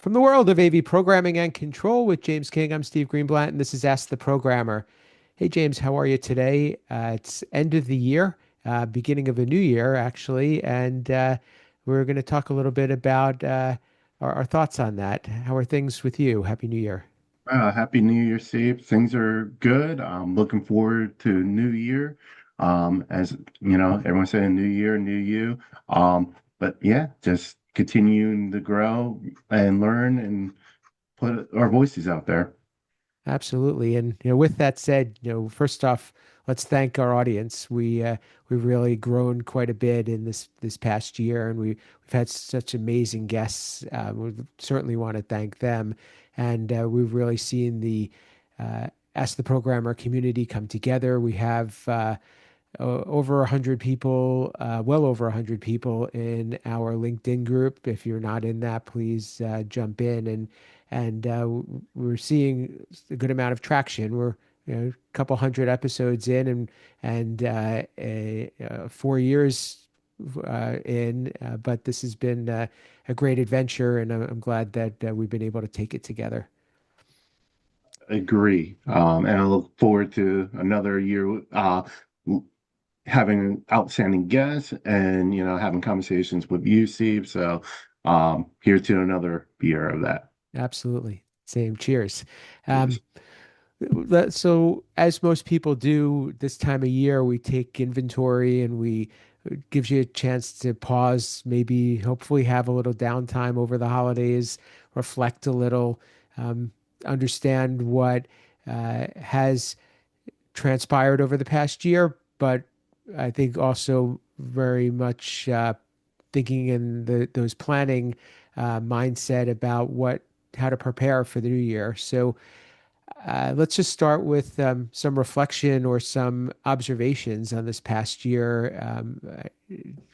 From the world of AV programming and control with James King, I'm Steve Greenblatt, and this is Ask the Programmer. Hey, James, how are you today? It's end of the year, beginning of a new year, actually, and we're going to talk a little bit about our thoughts on that. How are things with you? Happy New Year. Happy New Year, Steve. Things are good. I'm looking forward to New Year. As you know, everyone's saying New Year, New You. But yeah, just continuing to grow and learn and put our voices out there. Absolutely. And with that said, first off, let's thank our audience. We've really grown quite a bit in this past year, and we've had such amazing guests. We certainly want to thank them, and we've really seen the Ask the Programmer community come together. We have over 100 people, well over 100 people in our LinkedIn group. If you're not in that, please jump in. And we're seeing a good amount of traction. We're a couple hundred episodes in, and 4 years in, but this has been a great adventure, and I'm glad that we've been able to take it together. Agree. And I look forward to another year having outstanding guests and having conversations with you, Steve. So here to another year of that. Absolutely. Same. Cheers. Cheers. Um, So, as most people do this time of year, we take inventory and we gives you a chance to pause, maybe hopefully have a little downtime over the holidays, reflect a little, um, understand what has transpired over the past year, but I think also very much thinking in those planning mindset about what how to prepare for the new year. So let's just start with some reflection or some observations on this past year.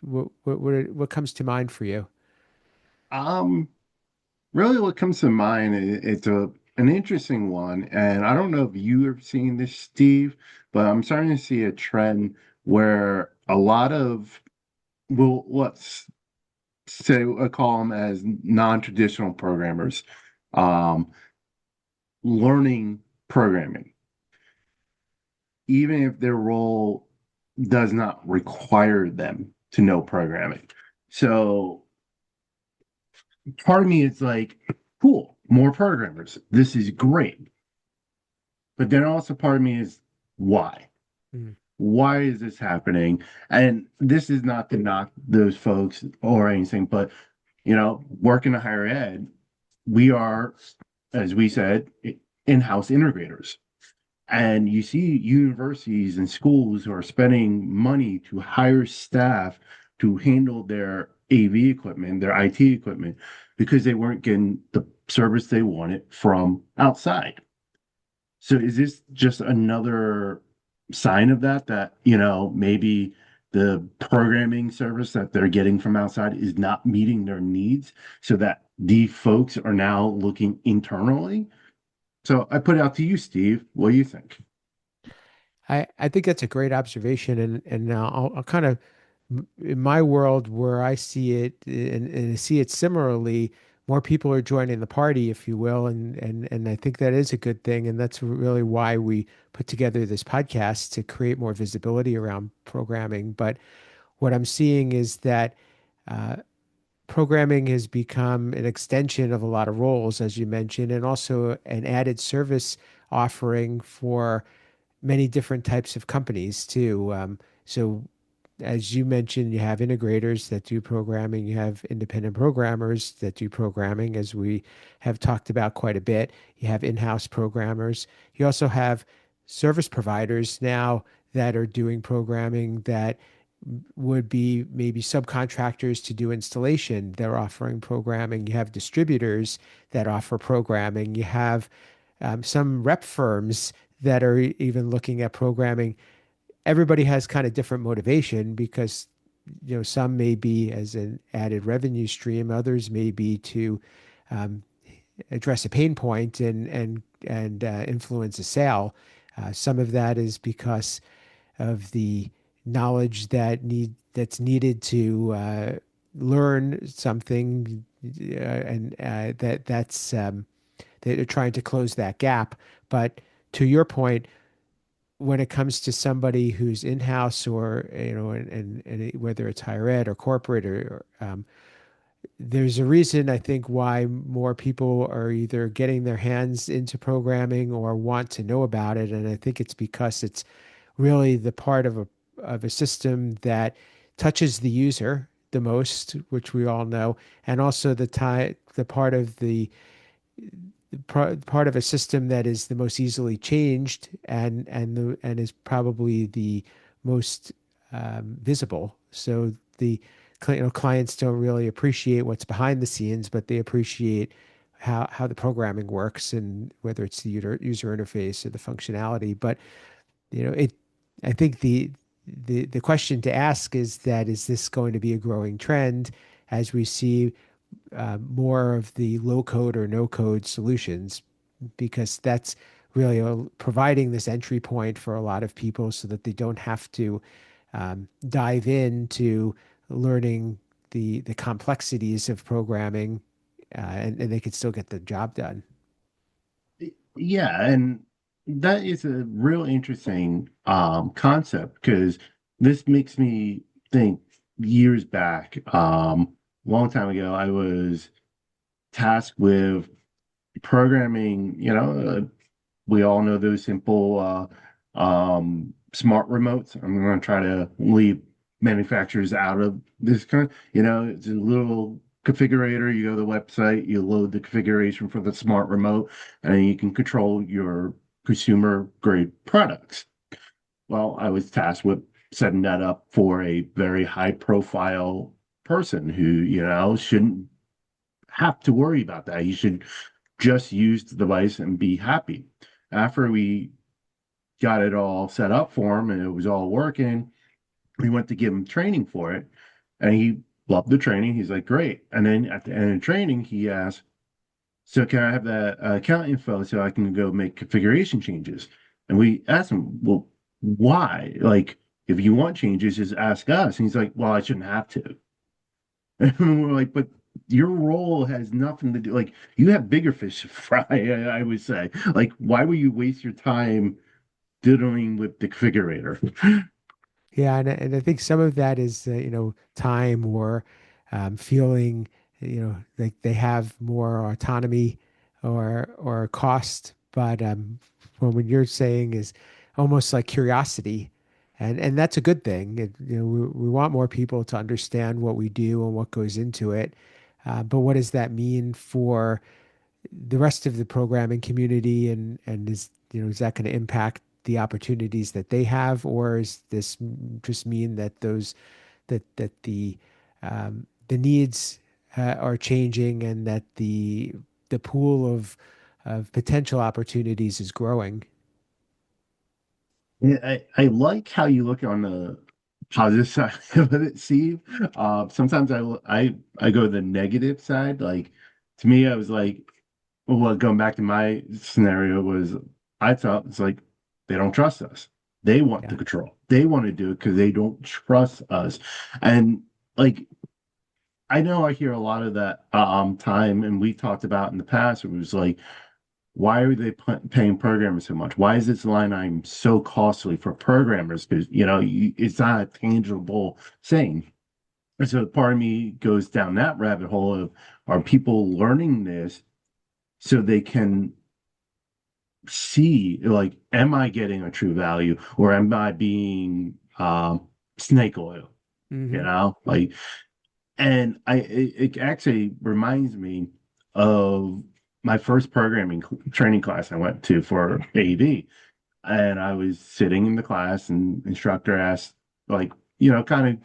What comes to mind for you? Um, Really, what comes to mind it's an interesting one, and I don't know if you have seen this, Steve, but I'm starting to see a trend where a lot of well, let's say I call them as non-traditional programmers, um, learning programming, even if their role does not require them to know programming. So part of me is like, cool, more programmers. This is great. But then also part of me is why? Mm. Why is this happening? And this is not to knock those folks or anything, but working in higher ed, we are, as we said, in-house integrators. And you see universities and schools who are spending money to hire staff to handle their AV equipment, their IT equipment, because they weren't getting the service they wanted from outside. So is this just another sign of that, maybe the programming service that they're getting from outside is not meeting their needs so that the folks are now looking internally? So I put it out to you, Steve. What do you think? I think that's a great observation, and I'll kind of in my world where I see it and I see it similarly. More people are joining the party, if you will, and I think that is a good thing, and that's really why we put together this podcast to create more visibility around programming. But what I'm seeing is that uh, programming has become an extension of a lot of roles, as you mentioned, and also an added service offering for many different types of companies too. So as you mentioned, you have integrators that do programming, you have independent programmers that do programming, as we have talked about quite a bit. You have in-house programmers. You also have service providers now that are doing programming that would be maybe subcontractors to do installation. They're offering programming. You have distributors that offer programming. You have some rep firms that are even looking at programming. Everybody has kind of different motivation because some may be as an added revenue stream, others may be to um, address a pain point and influence a sale. Some of that is because of the knowledge that's needed to learn something and they're trying to close that gap. But to your point, when it comes to somebody who's in-house or and whether it's higher ed or corporate or there's a reason I think why more people are either getting their hands into programming or want to know about it, and I think it's because it's really the part of a system that touches the user the most, which we all know, and also the part of part of a system that is the most easily changed and is probably the most visible. So the clients don't really appreciate what's behind the scenes, but they appreciate how the programming works and whether it's the user interface or the functionality. But it I think the question to ask is that is this going to be a growing trend as we see more of the low code or no code solutions, because that's really providing this entry point for a lot of people so that they don't have to dive into learning the complexities of programming, and they can still get the job done. Yeah, and that is a real interesting concept because this makes me think years back, long time ago, I was tasked with programming, we all know those simple smart remotes. I'm going to try to leave manufacturers out of this it's a little configurator. You go to the website, you load the configuration for the smart remote, and then you can control your consumer grade products. Well, I was tasked with setting that up for a very high profile person who, shouldn't have to worry about that. He should just use the device and be happy. After we got it all set up for him and it was all working, we went to give him training for it. And he loved the training. He's like, great. And then at the end of training, he asked, so can I have that account info so I can go make configuration changes? And we asked him, well, why? Like, if you want changes, just ask us. And he's like, well, I shouldn't have to. And we're like, but your role has nothing to do. Like, you have bigger fish to fry, I would say. Like, why would you waste your time diddling with the configurator? Yeah, and I think some of that is time or feeling like they have more autonomy or cost. But what you're saying is almost like curiosity, and that's a good thing. We want more people to understand what we do and what goes into it. But what does that mean for the rest of the programming community, and is that going to impact the opportunities that they have, or is this just mean that the needs are changing and that the pool of potential opportunities is growing? Yeah, I like how you look on the positive side of it, Steve. Sometimes I go to the negative side. Like to me, I was like, well, going back to my scenario was I thought it's like they don't trust us. They want the Yeah. control. They want to do it because they don't trust us. And like I know I hear a lot of that time, and we talked about in the past. It was like why are they paying programmers so much? Why is this line item so costly for programmers? Because it's not a tangible thing. And so part of me goes down that rabbit hole of are people learning this so they can see like, am I getting a true value or am I being snake oil? Hmm. Like, and it actually reminds me of my first programming training class I went to for AV. And I was sitting in the class, and instructor asked, like, kind of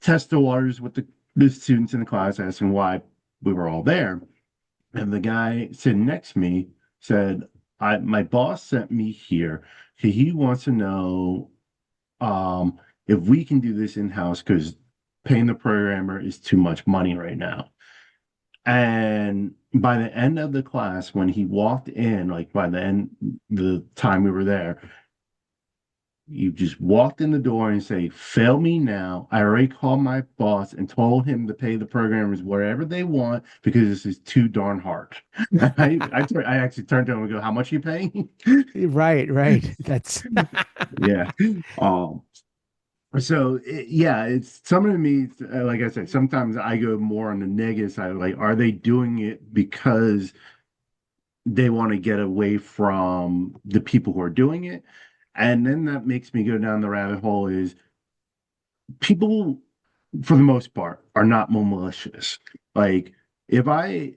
test the waters with the students in the class, asking why we were all there. And the guy sitting next to me said, my boss sent me here. He wants to know if we can do this in-house because paying the programmer is too much money right now. And by the end of the class, when he walked in, like by the end, the time we were there, You just walked in the door and say, "Fail me now." I already called my boss and told him to pay the programmers whatever they want because this is too darn hard. I actually turned to him and go, "How much are you paying?" Right, right. That's Yeah. Um, yeah, it's some of me, like I said, sometimes I go more on the negative side, like, are they doing it because they want to get away from the people who are doing it? And then that makes me go down the rabbit hole is people, for the most part, are not malicious. Like, if I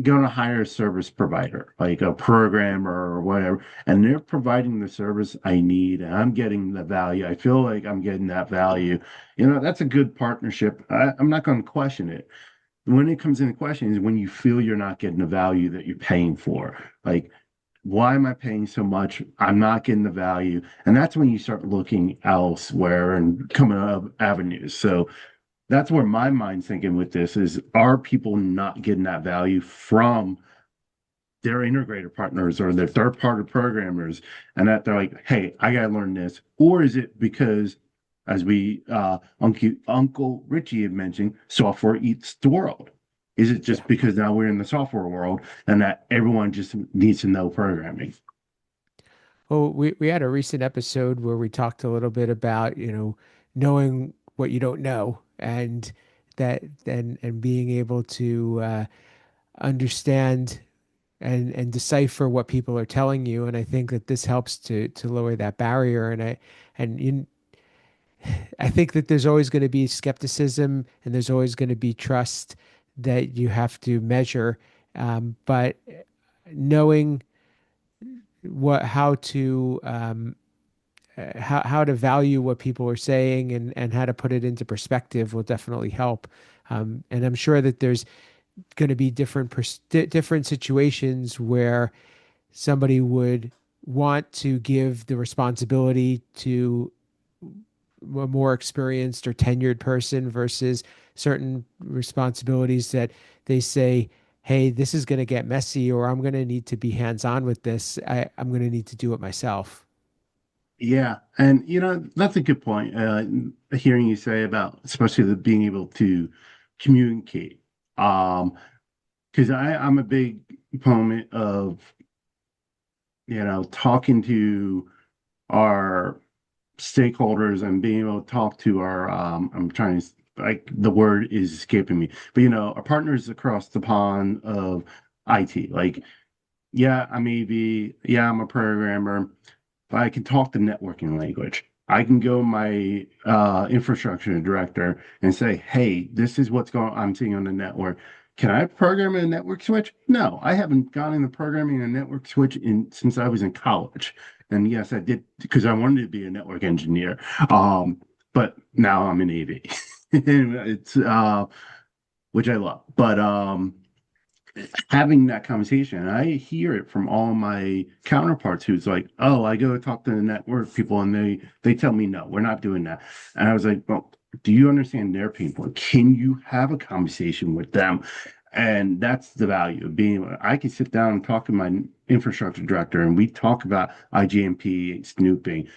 going to hire a service provider, like a programmer or whatever, and they're providing the service I need, and I'm getting the value, I feel like I'm getting that value, that's a good partnership. I'm not going to question it. When it comes into question is when you feel you're not getting the value that you're paying for. Like, why am I paying so much? I'm not getting the value. And that's when you start looking elsewhere and coming up avenues. So that's where my mind's thinking with this is, are people not getting that value from their integrator partners or their third party programmers, and that they're like, hey, I gotta learn this? Or is it because, as we Uncle Richie had mentioned, software eats the world? Is it yeah. just because now we're in the software world and that everyone just needs to know programming? Well, we had a recent episode where we talked a little bit about, knowing what you don't know and that and being able to understand and decipher what people are telling you. And I think that this helps to lower that barrier. And I think that there's always going to be skepticism and there's always going to be trust that you have to measure. But knowing how to how to value what people are saying and how to put it into perspective will definitely help. And I'm sure that there's going to be different situations where somebody would want to give the responsibility to a more experienced or tenured person versus certain responsibilities that they say, hey, this is going to get messy, or I'm going to need to be hands on with this. I'm going to need to do it myself. Yeah, and that's a good point. Hearing you say about especially the being able to communicate. Because I'm a big proponent of talking to our stakeholders and being able to talk to our I'm trying to, like, the word is escaping me, but our partners across the pond of IT. Like, yeah, I'm a programmer, but I can talk the networking language. I can go my infrastructure director and say, hey, this is what's going on, I'm seeing on the network. Can I program a network switch? No, I haven't gone into programming a network switch since I was in college. And yes, I did because I wanted to be a network engineer. But now I'm in AV. It's which I love. But having that conversation, I hear it from all my counterparts who's like, oh, I go talk to the network people and they tell me no, we're not doing that. And I was like, well, do you understand their pain point? Can you have a conversation with them? And that's the value of being, I can sit down and talk to my infrastructure director and we talk about IGMP snooping.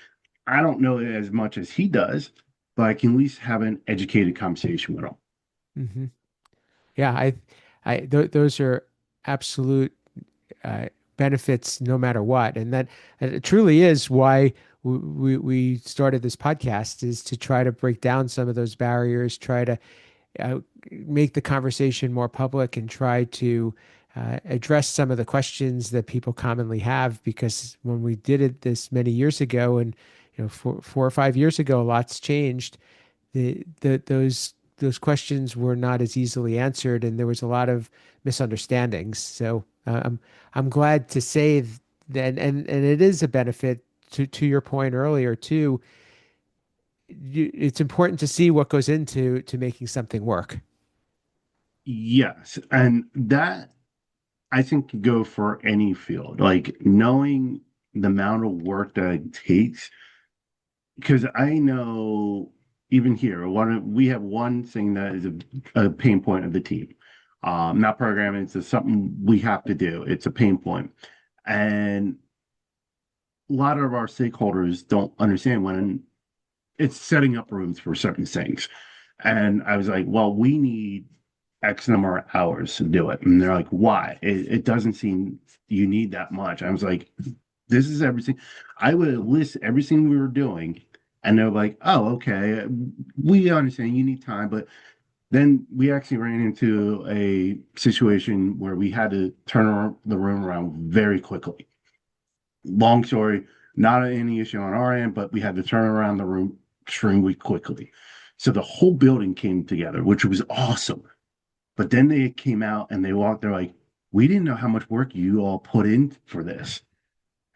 I don't know it as much as he does, but I can at least have an educated conversation with him. Hmm. Yeah, those are absolute uh, benefits no matter what. And it truly is why we started this podcast is to try to break down some of those barriers, try to uh, make the conversation more public and try to address some of the questions that people commonly have. Because when we did it this many years ago, and 4 or 5 years ago, lots changed. Those questions were not as easily answered, and there was a lot of misunderstandings. So I'm glad to say that, and it is a benefit to your point earlier too. It's important to see what goes into to making something work. Yes. And that I think could go for any field, like knowing the amount of work that it takes. Because I know even here, we have one thing that is a pain point of the team. Not programming, it's just something we have to do. It's a pain point. And lot of our stakeholders don't understand when it's setting up rooms for certain things. And I was like, well, we need X number of hours to do it. And they're like, why? It doesn't seem you need that much. I was like, this is everything. I would list everything we were doing. And they're like, oh, okay, we understand you need time. But then we actually ran into a situation where we had to turn the room around very quickly. Long story, not any issue on our end, but we had to turn around the room extremely quickly. So the whole building came together, which was awesome. But then they came out and they walked, they're like, we didn't know how much work you all put in for this.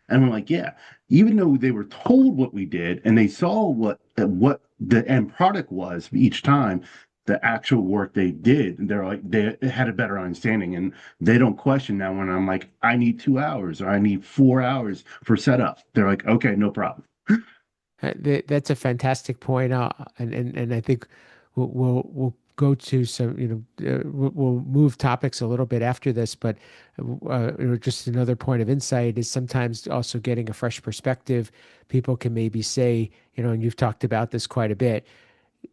And I'm like, yeah, even though they were told what we did and they saw what the end product was each time, the actual work they did, they're like they had a better understanding and they don't question now when I'm like, I need 2 hours or I need 4 hours for setup. They're like, okay, no problem. That's a fantastic point, and I think we'll go to some, we'll move topics a little bit after this, but just another point of insight is sometimes also getting a fresh perspective. People can maybe say, and you've talked about this quite a bit,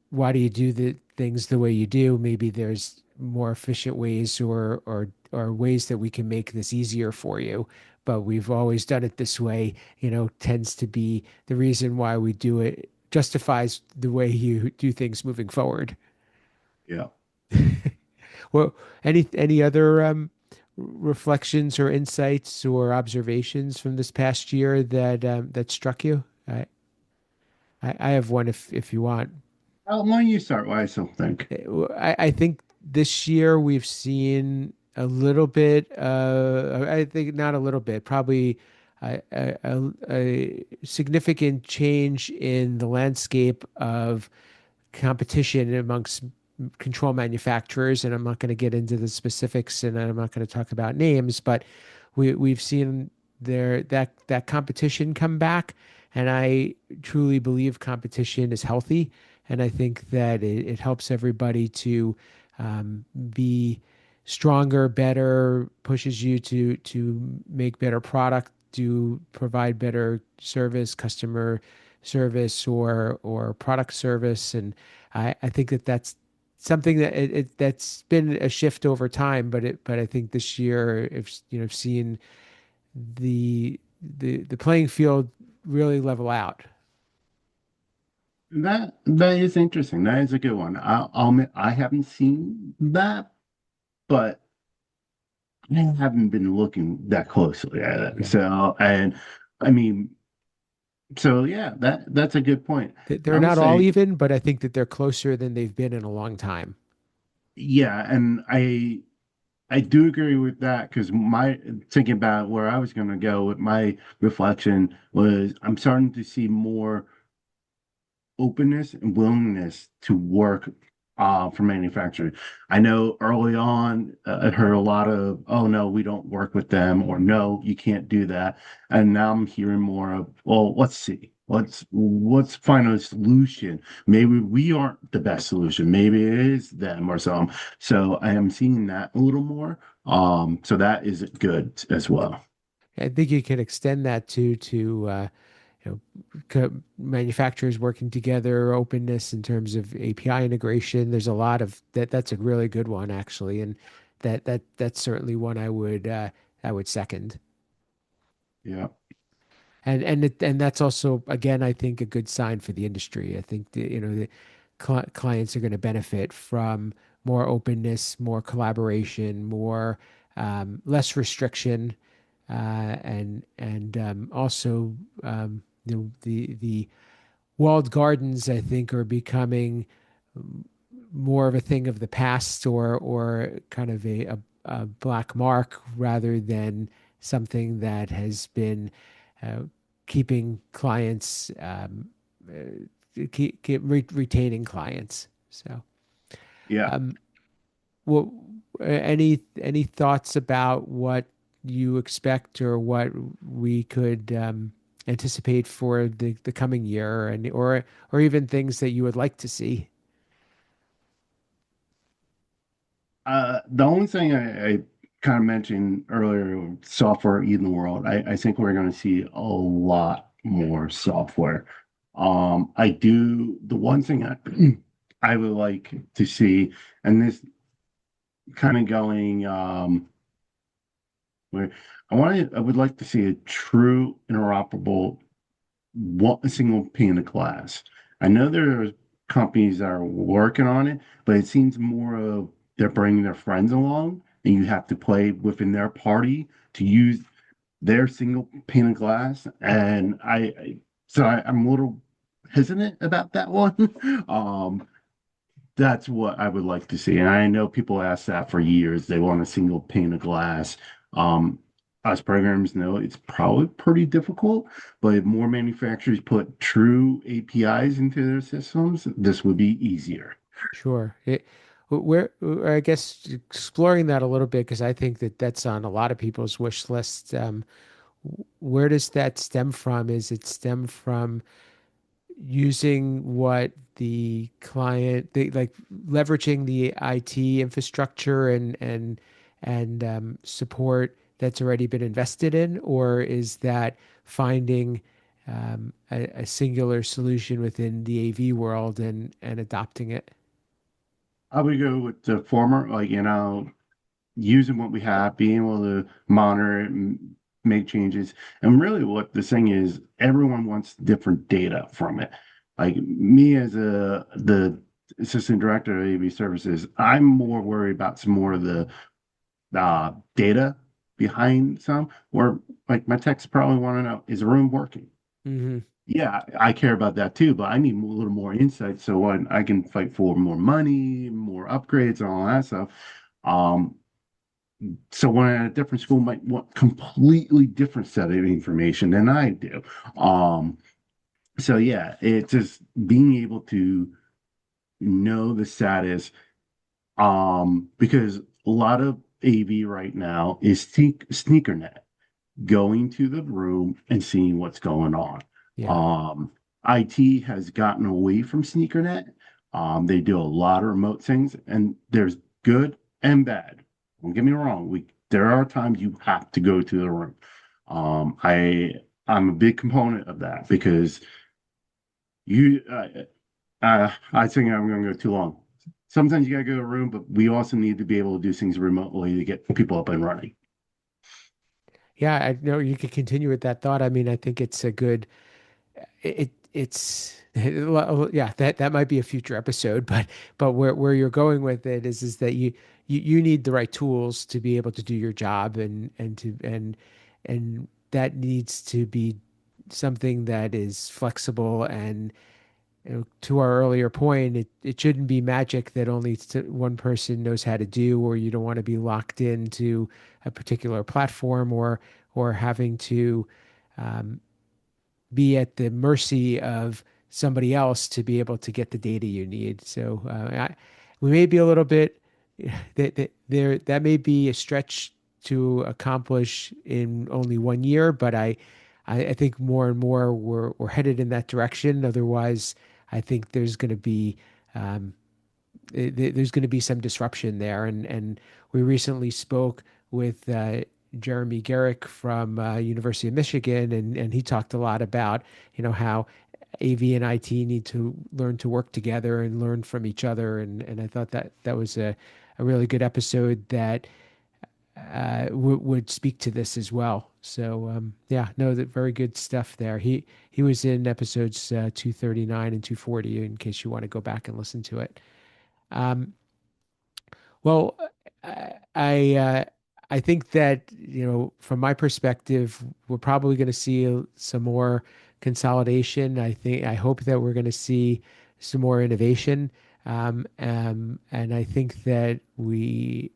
why do you do the things the way you do? Maybe there's more efficient ways or ways that we can make this easier for you. But we've always done it this way, tends to be the reason why we do it, justifies the way you do things moving forward. Yeah. Well, any other reflections or insights or observations from this past year that struck you? I have one if you want. Why don't you start? Why I still think. I think this year we've seen a little bit, I think not a little bit, probably a significant change in the landscape of competition amongst control manufacturers. And I'm not going to get into the specifics and I'm not going to talk about names, but we've seen that competition come back. And I truly believe competition is healthy. And I think that it helps everybody to be stronger, better, pushes you to make better product, to provide better service, customer service or product service. And I think that's something that that's been a shift over time, but I think this year, if I've seen the playing field really level out. That is interesting. That is a good one. I'll admit I haven't seen that, but I haven't been looking that closely at it. Yeah. So, and I mean, so yeah, that's a good point. They're I would not all say, even, but I think that they're closer than they've been in a long time. yeah, and I do agree with that because my thinking about where I was going to go with my reflection was I'm starting to see more openness and willingness to work for manufacturing. I know early on, I heard a lot of, oh no, we don't work with them, or no, you can't do that. And now I'm hearing more of, well, let's see. Let's find a solution. Maybe we aren't the best solution. Maybe it is them or some. So I am seeing that a little more. So that is good as well. I think you can extend that to manufacturers working together, openness in terms of API integration. There's a lot of that. That's a really good one, actually, and that's certainly one I would second. Yeah. And that's also again, I think, a good sign for the industry. I think the clients are going to benefit from more openness, more collaboration, more less restriction, and also the walled gardens, I think, are becoming more of a thing of the past or kind of a black mark rather than something that has been uh, keeping clients, retaining clients. So, Yeah. um, what any thoughts about what you expect or what we could anticipate for the coming year, and or even things that you would like to see? The only thing I kind of mentioned earlier, software eating the world. I think we're going to see a lot more software. The one thing I would like to see, and this kind of going where I would like to see a true interoperable one single pane of glass. I know there are companies that are working on it, but it seems more of they're bringing their friends along, and you have to play within their party to use their single pane of glass. And I'm a little hesitant about that one. That's what I would like to see. And I know people ask that for years. They want a single pane of glass. Um, us programmers know it's probably pretty difficult, but if more manufacturers put true APIs into their systems, this would be easier. Sure. I guess exploring that a little bit, because I think that that's on a lot of people's wish list. Where does that stem from? Is it stem from using what the client, like leveraging the IT infrastructure and support that's already been invested in, or is that finding a singular solution within the AV world and adopting it? I would go with the former, like, using what we have, being able to monitor it and make changes. And really, what the thing is, everyone wants different data from it. Like me as the assistant director of AV services, I'm more worried about some more of the data behind some. Where like my techs probably want to know, is the room working? Hmm. Yeah, I care about that too, but I need a little more insight so I can fight for more money, more upgrades, and all that stuff. Um, Someone at a different school might want completely different set of information than I do. Um, so yeah, it's just being able to know the status, because a lot of AV right now is sneaker net, going to the room and seeing what's going on. Yeah. Um, IT has gotten away from SneakerNet. They do a lot of remote things, and there's good and bad. Don't get me wrong. There are times you have to go to the room. Um, I I'm a big component of that because you I think I'm going to go too long. Sometimes you got to go to a room, but we also need to be able to do things remotely to get people up and running. Yeah, I know you could continue with that thought. I mean, I think it's a good it's well, yeah, that might be a future episode, but where you're going with it is that you need the right tools to be able to do your job and that needs to be something that is flexible and to our earlier point, it shouldn't be magic that only one person knows how to do, or you don't want to be locked into a particular platform or having to um, be at the mercy of somebody else to be able to get the data you need. So we may be a little bit that may be a stretch to accomplish in only 1 year, but I think more and more we're headed in that direction. Otherwise, I think um, there's going to be some disruption there. And we recently spoke with Jeremy Garrick from University of Michigan, and he talked a lot about how AV and IT need to learn to work together and learn from each other. And I thought that was a really good episode that would speak to this as well. So yeah, no, that very good stuff there. He was in episodes 239 and 240 in case you want to go back and listen to it. Um, well, I I think that from my perspective, we're probably going to see some more consolidation. I hope that we're going to see some more innovation, and I think that we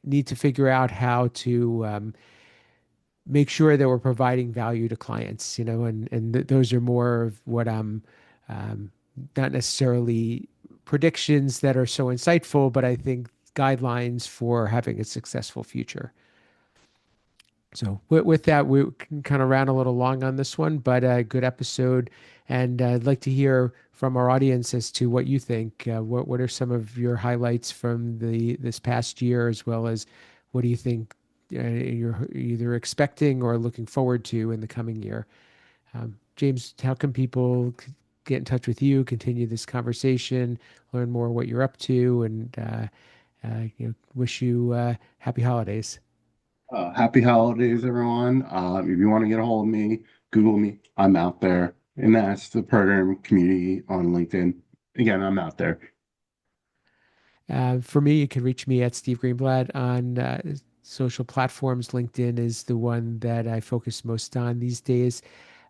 need to figure out how to make sure that we're providing value to clients. And those are more of what I'm um, not necessarily predictions that are so insightful, but I think guidelines for having a successful future. So with that, we can kind of ran a little long on this one, but a good episode. And I'd like to hear from our audience as to what you think. What are some of your highlights from the this past year, as well as what do you think you're either expecting or looking forward to in the coming year. James, how can people get in touch with you, continue this conversation, learn more what you're up to, and wish you happy holidays? Happy holidays, everyone. If you want to get a hold of me, Google me. I'm out there. And that's the program community on LinkedIn. Again, I'm out there. For me, you can reach me at Steve Greenblatt on social platforms. LinkedIn is the one that I focus most on these days.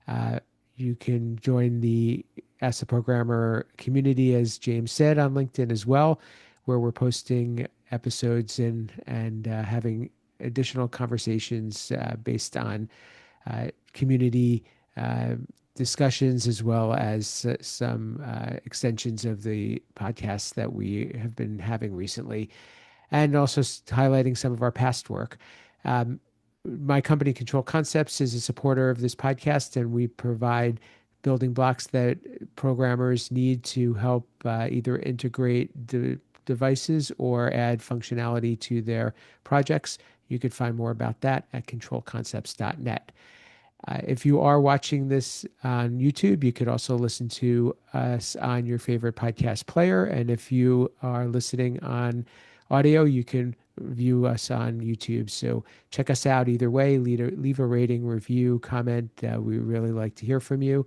Uh, you can join the Ask the Programmer community, as James said, on LinkedIn as well, where we're posting episodes and having additional conversations based on community uh, discussions, as well as some extensions of the podcasts that we have been having recently, and also highlighting some of our past work. Um, my company, Control Concepts, is a supporter of this podcast, and we provide building blocks that programmers need to help either integrate devices or add functionality to their projects. You could find more about that at controlconcepts.net. If you are watching this on YouTube, you could also listen to us on your favorite podcast player. And if you are listening on audio, you can view us on YouTube. So check us out either way. Leave a rating, review, comment. We really like to hear from you.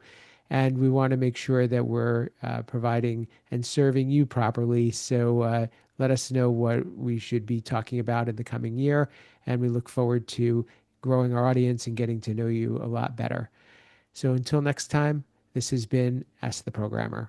And we want to make sure that we're providing and serving you properly. So let us know what we should be talking about in the coming year. And we look forward to growing our audience and getting to know you a lot better. So until next time, this has been Ask the Programmer.